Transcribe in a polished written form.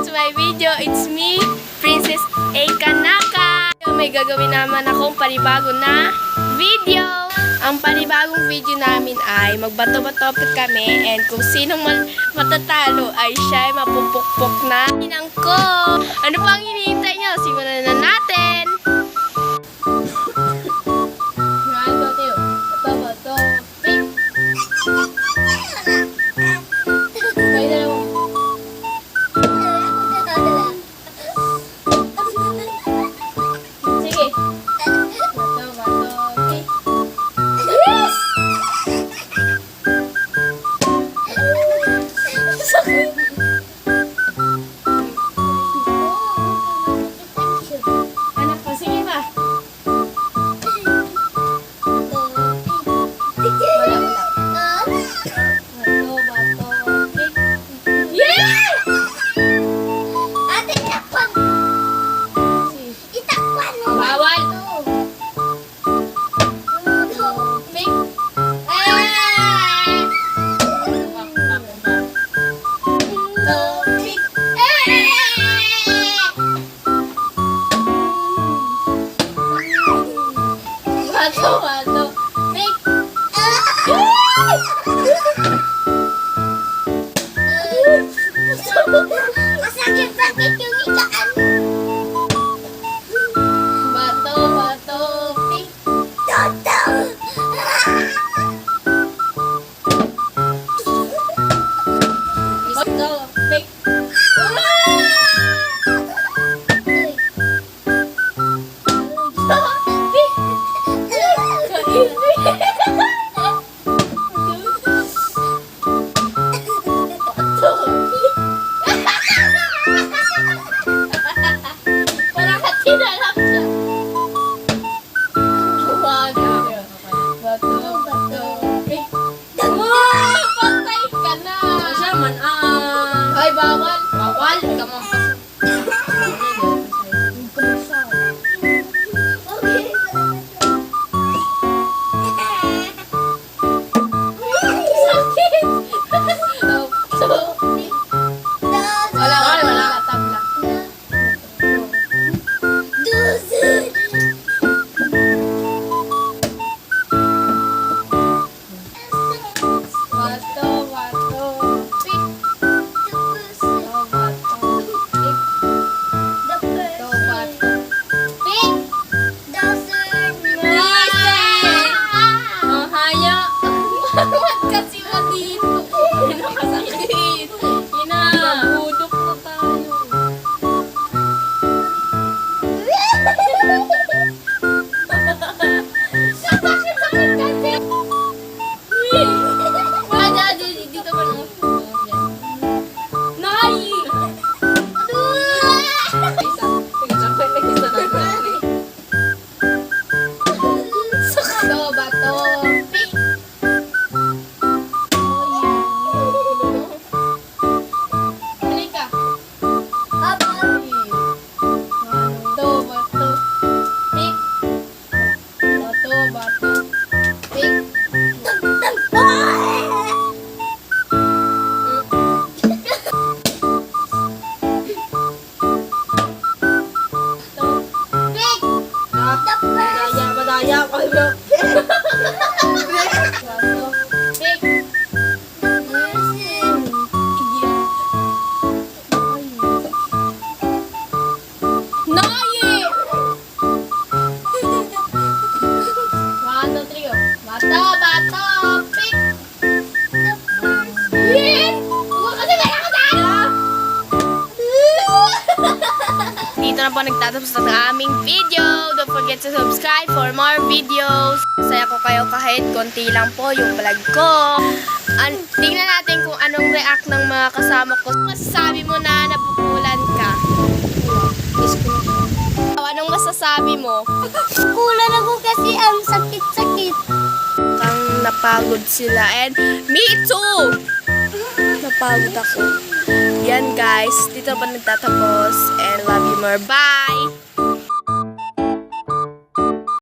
to my video. It's me, Princess Ekanaka. May gagawin naman akong panibago na video. Ang panibagong video namin ay magbato-bato kami and kung sinong matatalo ay siya ay mapupukpok na inang ko. Ano pang hinihintay niyo? Simulan na natin! Bato-bato, pink! Kayo dalawa. Sige. Bato-bato, pink! Yes! Sakit! Anak ko, sige ba? Wala. Bato-bato, pink! Yeah! Ate, itakpan! Itakpan mo! Bawal! Pink! Bato-bato, pink! Masakit bakit yung ikaan? Bato-bato, pink! Toto! Bato, pink! Parang katinalap siya. Bato-bato, pink! Patay ka na! Siya man ang... Ay, bawal! Bawal! Kamang Sakit! Wala, wala. Tabla. Bato-bato, pink! Bato-bato, pink! Bato-bato, pink! ang haya. Ba't kasi mo dito? Pinakasakit! Inabudok na tayo. Sakit kasi! Wala, dito pa nung... Nay! Isa. Sige, sampai na isa na. Bato-bato, pink! Halika. Bato-bato, pink! Bato-bato, pink! Pink! Madaya, madaya. Bato, pink! Naye! 1, 2, 3, oh. Bato-bato, pink! Yes! Huwag kasi kaya ka tayo! Dito na po nagtatapos ng aming video. Don't forget to subscribe for more videos. Saya ko kayo kahit konti lang po yung vlog ko. Tingnan natin kung anong react ng mga kasama ko. Masasabi mo na nabukulan ka? Anong masasabi mo? Kulan ako kasi ang sakit-sakit. Kang napagod sila. And me too! Napagod ako. Yan guys, dito pa nagtatapos. And love you more. Bye!